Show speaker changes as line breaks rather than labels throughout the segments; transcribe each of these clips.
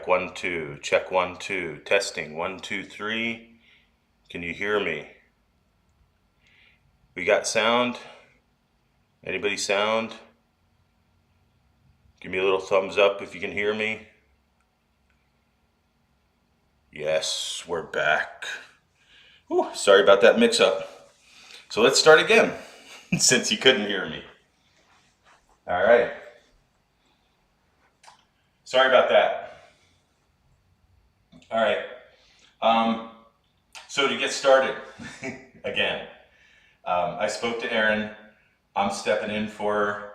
Check 1 2. Check 1 2. Testing 1 2 3. Can you hear me? We got sound? Anybody sound? Give me a little thumbs up if you can hear me. Yes, we're back. Whew, sorry about that mix-up. So let's start again, since you couldn't hear me. All right. Sorry about that. All right. So to get started, again, I spoke to Erin. I'm stepping in for her.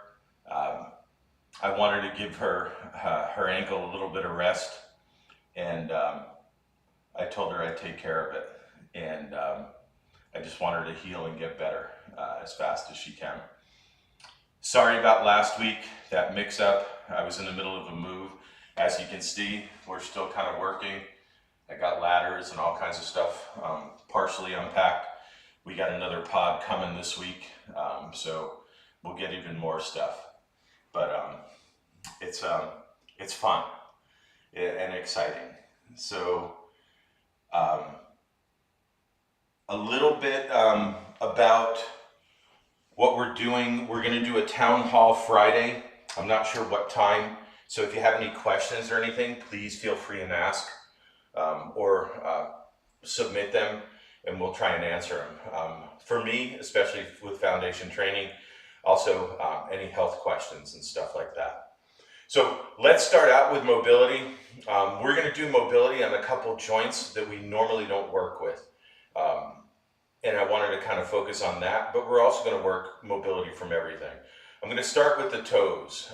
I wanted to give her her ankle a little bit of rest, and I told her I'd take care of it. And I just want her to heal and get better as fast as she can. Sorry about last week, that mix-up. I was in the middle of a move. As you can see, we're still kind of working. I got ladders and all kinds of stuff partially unpacked. We got another pod coming this week, so we'll get even more stuff. But it's fun and exciting. So a little bit about what we're doing. We're going to do a town hall Friday. I'm not sure what time. So if you have any questions or anything, please feel free and ask or submit them, and we'll try and answer them. For me, especially with foundation training, also any health questions and stuff like that. So let's start out with mobility. We're going to do mobility on a couple joints that we normally don't work with. And I wanted to kind of focus on that, but we're also going to work mobility from everything. I'm going to start with the toes.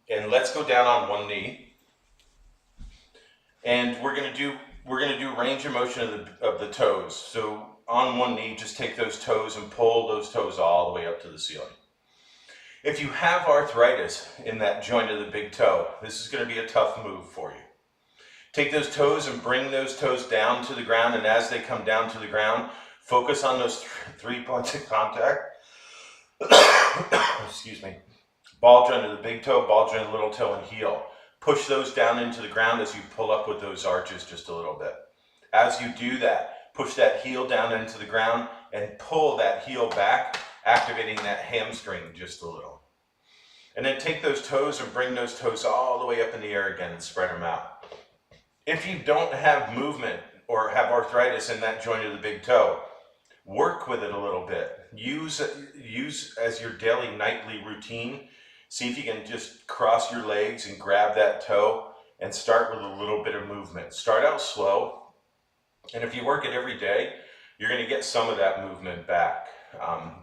And let's go down on one knee. And we're going to do range of motion of the toes. So on one knee, just take those toes and pull those toes all the way up to the ceiling. If you have arthritis in that joint of the big toe, this is going to be a tough move for you. Take those toes and bring those toes down to the ground, and as they come down to the ground, focus on those 3 points of contact. Excuse me. Ball joint of the big toe, ball joint of the little toe, and heel. Push those down into the ground as you pull up with those arches just a little bit. As you do that, push that heel down into the ground and pull that heel back, activating that hamstring just a little. And then take those toes and bring those toes all the way up in the air again and spread them out. If you don't have movement or have arthritis in that joint of the big toe, work with it a little bit. Use as your daily, nightly routine. See if you can just cross your legs and grab that toe and start with a little bit of movement. Start out slow, and if you work it every day, you're going to get some of that movement back.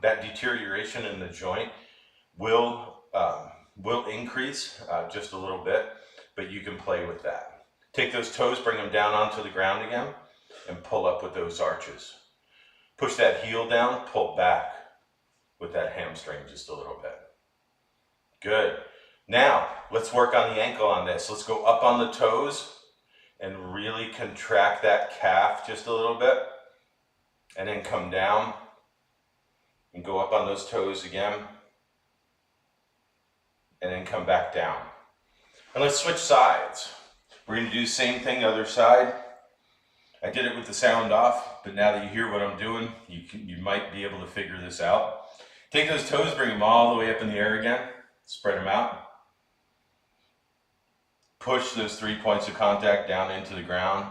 That deterioration in the joint will increase just a little bit, but you can play with that. Take those toes, bring them down onto the ground again, and pull up with those arches. Push that heel down, pull back with that hamstring just a little bit. Good. Now, let's work on the ankle on this. Let's go up on the toes and really contract that calf just a little bit. And then come down and go up on those toes again. And then come back down. And let's switch sides. We're going to do the same thing other side. I did it with the sound off, but now that you hear what I'm doing, you might be able to figure this out. Take those toes, bring them all the way up in the air again. Spread them out. Push those 3 points of contact down into the ground.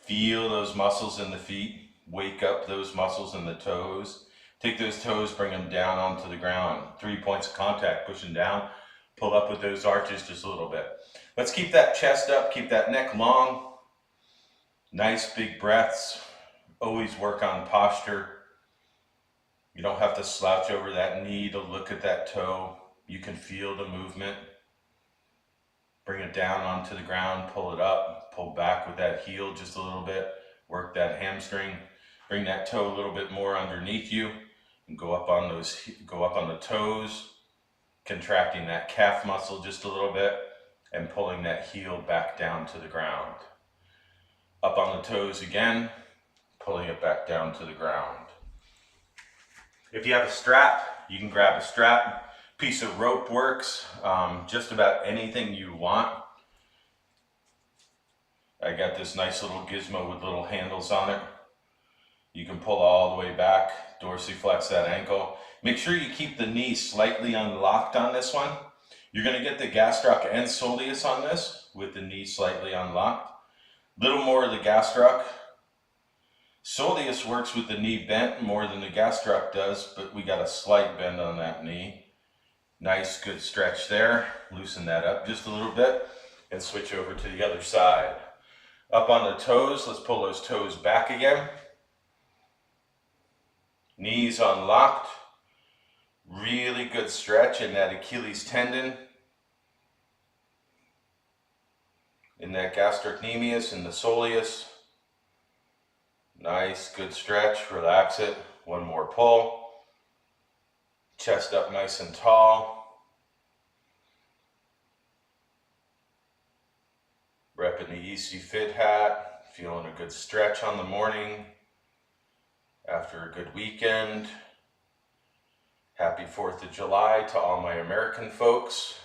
Feel those muscles in the feet. Wake up those muscles in the toes. Take those toes, bring them down onto the ground. 3 points of contact, pushing down. Pull up with those arches just a little bit. Let's keep that chest up, keep that neck long. Nice big breaths. Always work on posture. You don't have to slouch over that knee to look at that toe. You can feel the movement. Bring it down onto the ground, pull it up, pull back with that heel just a little bit. Work that hamstring. Bring that toe a little bit more underneath you and go up on the toes, contracting that calf muscle just a little bit and pulling that heel back down to the ground. Up on the toes again, pulling it back down to the ground. If you have a strap, you can grab a strap. Piece of rope works, just about anything you want. I got this nice little gizmo with little handles on it. You can pull all the way back, dorsiflex that ankle. Make sure you keep the knee slightly unlocked on this one. You're going to get the gastroc and soleus on this with the knee slightly unlocked. Little more of the gastroc. Soleus works with the knee bent more than the gastroc does, but we got a slight bend on that knee. Nice, good stretch there. Loosen that up just a little bit and switch over to the other side. Up on the toes, let's pull those toes back again. Knees unlocked. Really good stretch in that Achilles tendon, in that gastrocnemius and the soleus. Nice, good stretch. Relax it. One more pull. Chest up nice and tall. Repping the ECFIT hat. Feeling a good stretch on the morning after a good weekend. Happy 4th of July to all my American folks.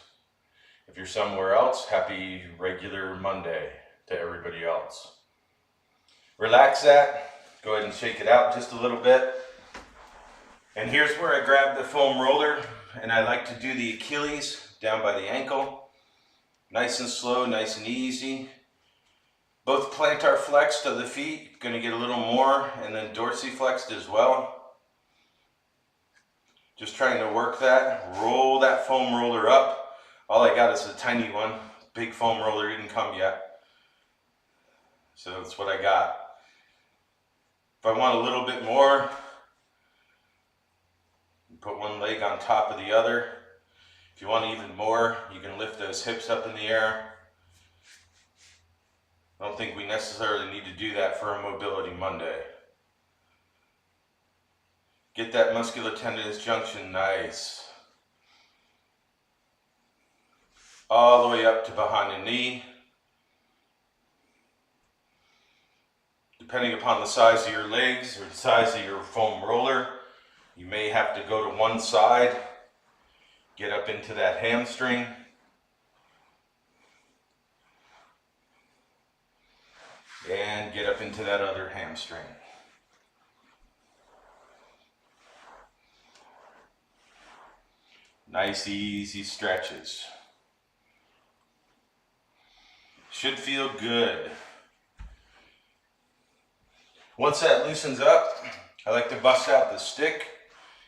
If you're somewhere else, happy regular Monday to everybody else. Relax that. Go ahead and shake it out just a little bit. And here's where I grab the foam roller, and I like to do the Achilles down by the ankle. Nice and slow, nice and easy. Both plantar flexed of the feet, going to get a little more, and then dorsiflexed as well. Just trying to work that, roll that foam roller up. All I got is a tiny one. Big foam roller didn't come yet. So that's what I got. If I want a little bit more, put one leg on top of the other. If you want even more, you can lift those hips up in the air. I don't think we necessarily need to do that for a Mobility Monday. Get that muscular tendinous junction nice. All the way up to behind the knee. Depending upon the size of your legs or the size of your foam roller, you may have to go to one side, get up into that hamstring. And get up into that other hamstring. Nice, easy stretches. Should feel good. Once that loosens up, I like to bust out the stick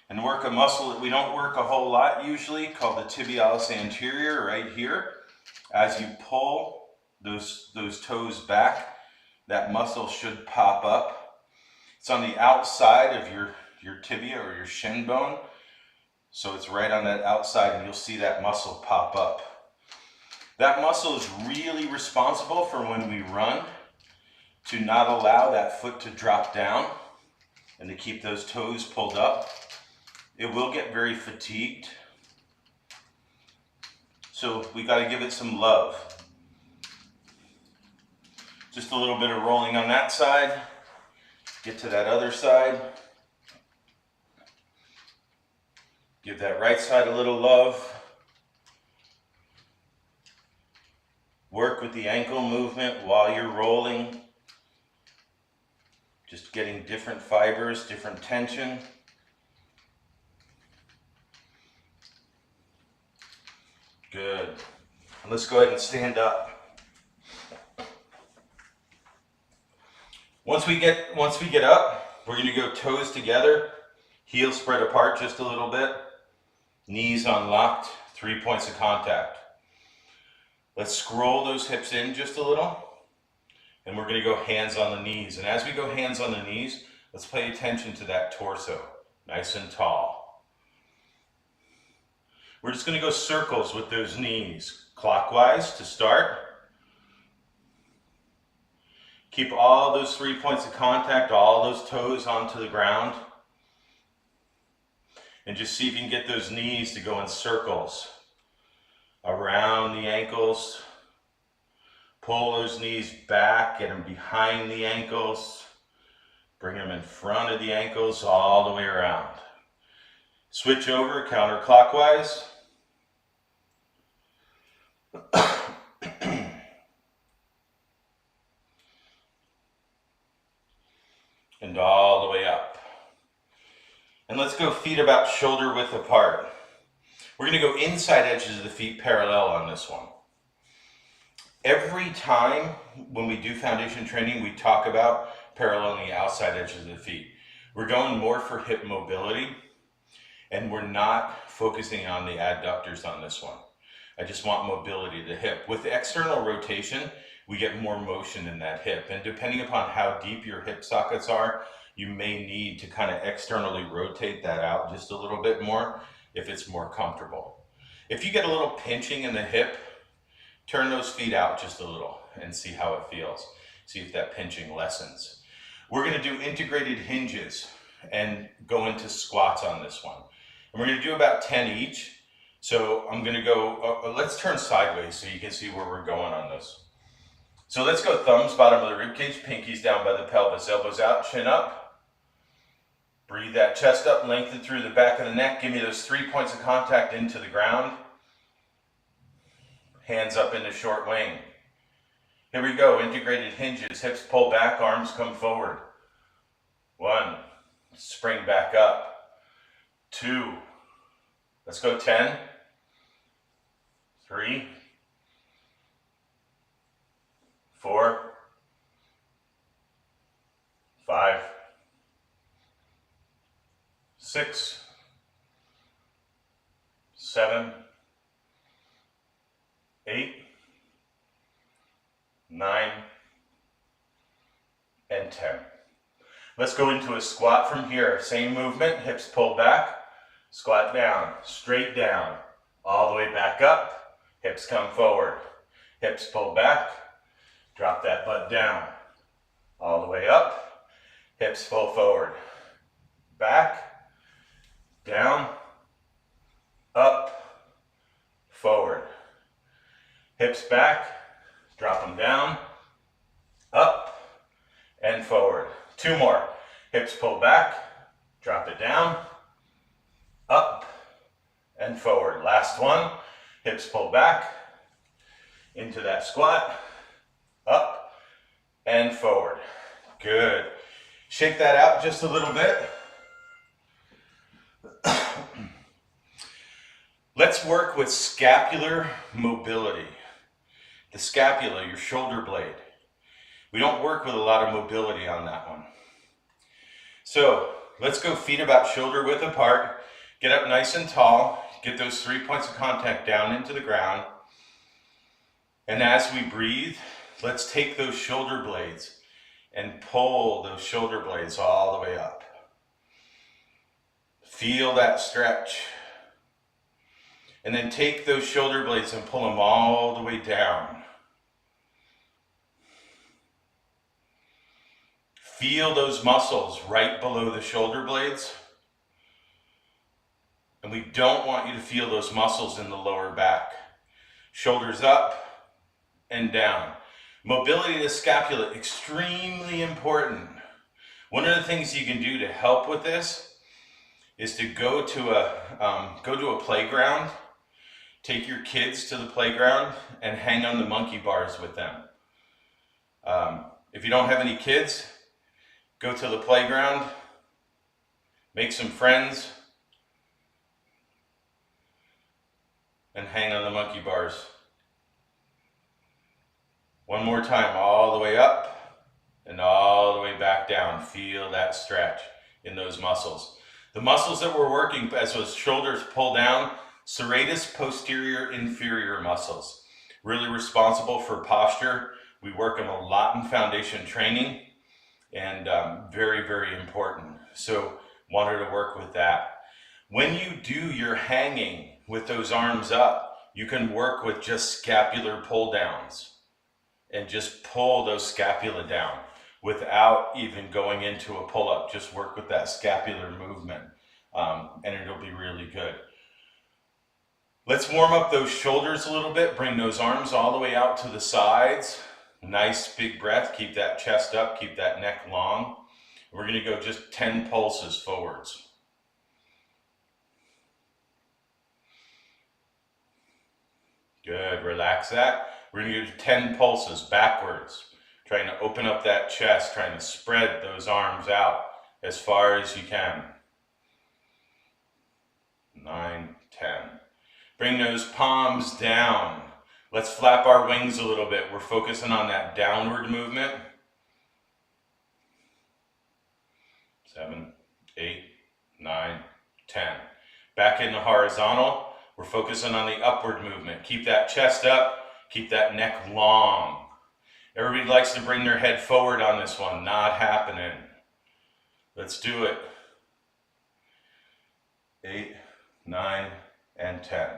and work a muscle that we don't work a whole lot usually, called the tibialis anterior right here. As you pull those toes back, that muscle should pop up. It's on the outside of your tibia or your shin bone. So it's right on that outside, and you'll see that muscle pop up. That muscle is really responsible for when we run to not allow that foot to drop down and to keep those toes pulled up. It will get very fatigued. So we got to give it some love. Just a little bit of rolling on that side. Get to that other side. Give that right side a little love. Work with the ankle movement while you're rolling. Just getting different fibers, different tension. Good. And let's go ahead and stand up. Once we get up, we're going to go toes together, heels spread apart just a little bit. Knees unlocked, 3 points of contact. Let's scroll those hips in just a little, and we're going to go hands on the knees. And as we go hands on the knees, let's pay attention to that torso, nice and tall. We're just going to go circles with those knees, clockwise to start. Keep all those 3 points of contact, all those toes onto the ground. And just see if you can get those knees to go in circles around the ankles. Pull those knees back, get them behind the ankles. Bring them in front of the ankles all the way around. Switch over counterclockwise. and all the way up. And let's go feet about shoulder width apart. We're going to go inside edges of the feet parallel on this one. Every time when we do foundation training, we talk about paralleling the outside edges of the feet. We're going more for hip mobility, and we're not focusing on the adductors on this one. I just want mobility of the hip. With external rotation, we get more motion in that hip. And depending upon how deep your hip sockets are, you may need to kind of externally rotate that out just a little bit more if it's more comfortable. If you get a little pinching in the hip, turn those feet out just a little and see how it feels. See if that pinching lessens. We're going to do integrated hinges and go into squats on this one. And we're going to do about 10 each. So I'm going to go, let's turn sideways so you can see where we're going on this. So let's go thumbs, bottom of the rib cage, pinkies down by the pelvis, elbows out, chin up. Breathe that chest up, lengthen through the back of the neck. Give me those 3 points of contact into the ground. Hands up into short wing. Here we go, integrated hinges, hips pull back, arms come forward. 1, spring back up. 2, let's go 10. 3, 4, 5, 6, 7, 8, 9, and 10. Let's go into a squat from here. Same movement, hips pull back, squat down, straight down, all the way back up, hips come forward, hips pull back, drop that butt down, all the way up, hips pull forward, back, down, up, forward, hips back, drop them down, up, and forward. 2 more. Hips pull back, drop it down, up, and forward. Last one. Hips pull back, into that squat, up, and forward. Good. Shake that out just a little bit. Let's work with scapular mobility. The scapula, your shoulder blade. We don't work with a lot of mobility on that one. So let's go feet about shoulder width apart. Get up nice and tall. Get those 3 points of contact down into the ground. And as we breathe, let's take those shoulder blades and pull those shoulder blades all the way up. Feel that stretch. And then take those shoulder blades and pull them all the way down. Feel those muscles right below the shoulder blades. And we don't want you to feel those muscles in the lower back. Shoulders up and down. Mobility of the scapula, extremely important. One of the things you can do to help with this is to go to a playground. Take your kids to the playground and hang on the monkey bars with them. If you don't have any kids, go to the playground, make some friends, and hang on the monkey bars. One more time, all the way up and all the way back down. Feel that stretch in those muscles. The muscles that we're working as those shoulders pull down, serratus posterior inferior muscles. Really responsible for posture. We work them a lot in foundation training. And very, very important. So wanted to work with that. When you do your hanging with those arms up, you can work with just scapular pull downs and just pull those scapula down without even going into a pull-up. Just work with that scapular movement and it'll be really good. Let's warm up those shoulders a little bit. Bring those arms all the way out to the sides. Nice big breath, keep that chest up, keep that neck long. We're gonna go just 10 pulses forwards. Good, relax that. We're gonna do 10 pulses backwards. Trying to open up that chest, trying to spread those arms out as far as you can. 9, 10. Bring those palms down. Let's flap our wings a little bit. We're focusing on that downward movement. 7, 8, 9, 10. Back in the horizontal. We're focusing on the upward movement. Keep that chest up. Keep that neck long. Everybody likes to bring their head forward on this one. Not happening. Let's do it. 8, 9, and 10.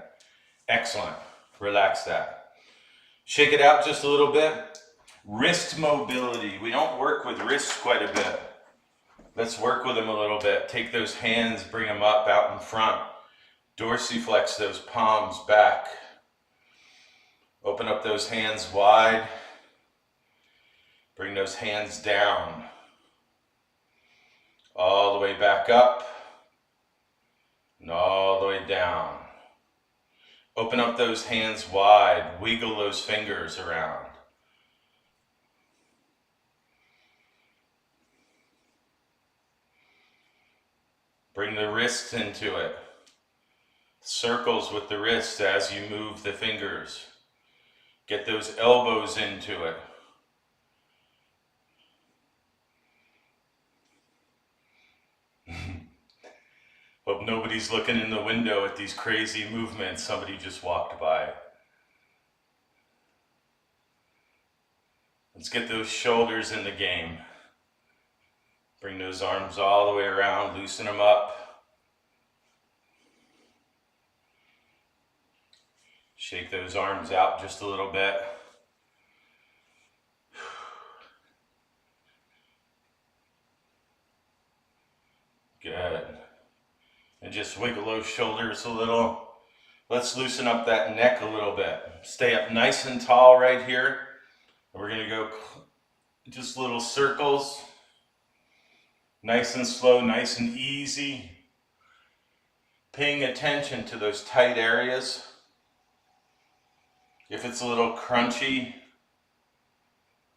Excellent. Relax that. Shake it out just a little bit. Wrist mobility. We don't work with wrists quite a bit. Let's work with them a little bit. Take those hands, bring them up out in front. Dorsiflex those palms back. Open up those hands wide. Bring those hands down. All the way back up. And all the way down. Open up those hands wide. Wiggle those fingers around. Bring the wrists into it. Circles with the wrists as you move the fingers. Get those elbows into it. Hope nobody's looking in the window at these crazy movements. Somebody just walked by. Let's get those shoulders in the game. Bring those arms all the way around, loosen them up. Shake those arms out just a little bit. Good. And just wiggle those shoulders a little. Let's loosen up that neck a little bit. Stay up nice and tall right here. We're going to go just little circles. Nice and slow, nice and easy. Paying attention to those tight areas. If it's a little crunchy,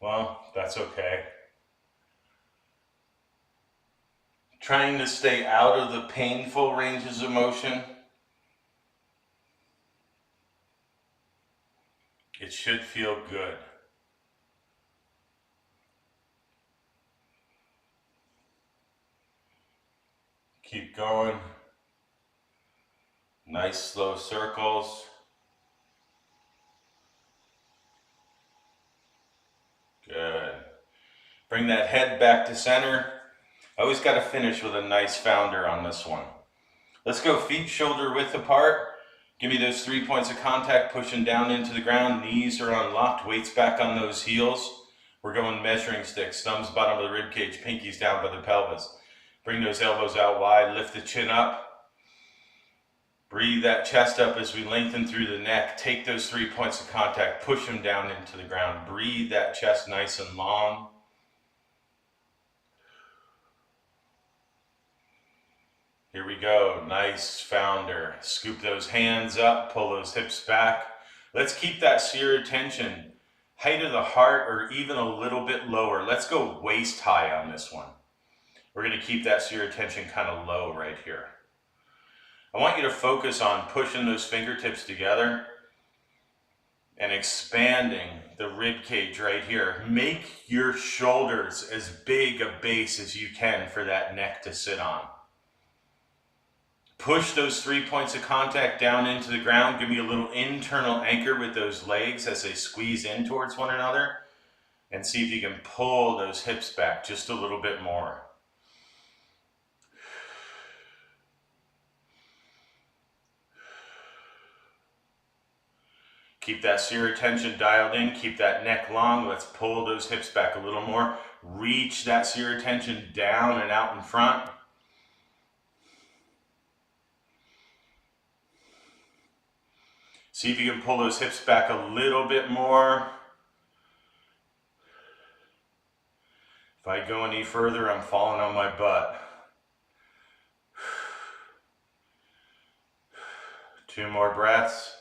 well, that's okay. Trying to stay out of the painful ranges of motion. It should feel good. Keep going. Nice slow circles. Good. Bring that head back to center. I always got to finish with a nice founder on this one. Let's go feet shoulder width apart. Give me those 3 points of contact, pushing down into the ground. Knees are unlocked, weights back on those heels. We're going measuring sticks, thumbs bottom of the rib cage, pinkies down by the pelvis. Bring those elbows out wide, lift the chin up. Breathe that chest up as we lengthen through the neck. Take those 3 points of contact, push them down into the ground. Breathe that chest nice and long. Here we go, nice founder. Scoop those hands up, pull those hips back. Let's keep that sear tension. Height of the heart or even a little bit lower. Let's go waist high on this one. We're going to keep that sear tension kind of low right here. I want you to focus on pushing those fingertips together and expanding the rib cage right here. Make your shoulders as big a base as you can for that neck to sit on. Push those 3 points of contact down into the ground. Give me a little internal anchor with those legs as they squeeze in towards one another. And see if you can pull those hips back just a little bit more. Keep that sear tension dialed in. Keep that neck long. Let's pull those hips back a little more. Reach that sear tension down and out in front. See if you can pull those hips back a little bit more. If I go any further, I'm falling on my butt. 2 more breaths.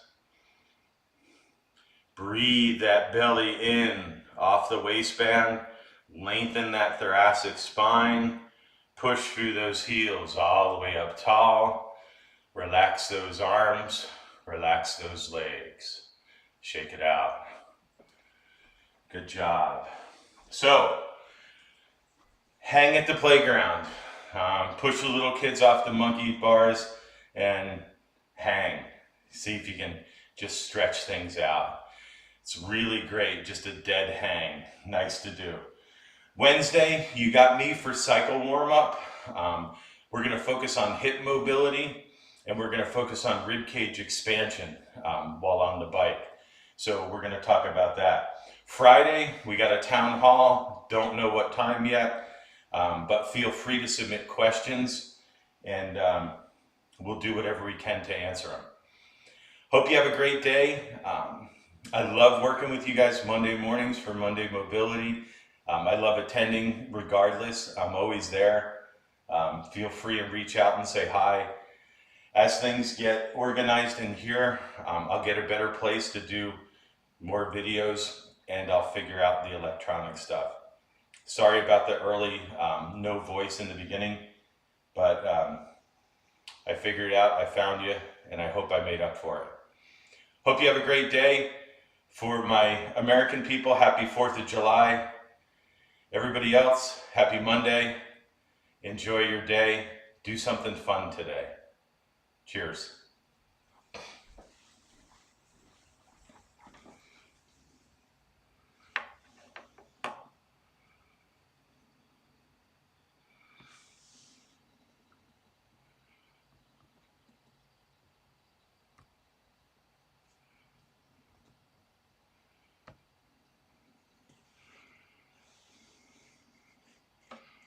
Breathe that belly in. off the waistband, lengthen that thoracic spine, push through those heels all the way up tall, relax those arms, relax those legs, shake it out. Good job. So, hang at the playground, push the little kids off the monkey bars and hang. See if you can just stretch things out. It's really great, just a dead hang, nice to do. Wednesday, you got me for cycle warm-up. We're gonna focus on hip mobility and we're gonna focus on rib cage expansion while on the bike. So we're gonna talk about that. Friday, we got a town hall, don't know what time yet, but feel free to submit questions and we'll do whatever we can to answer them. Hope you have a great day. I love working with you guys Monday mornings for Monday Mobility. I love attending regardless. I'm always there. Feel free to reach out and say hi. As things get organized in here, I'll get a better place to do more videos and I'll figure out the electronic stuff. Sorry about the early no voice in the beginning, but I figured it out, I found you, and I hope I made up for it. Hope you have a great day. For my American people, happy 4th of July. Everybody else, happy Monday. Enjoy your day. Do something fun today. Cheers.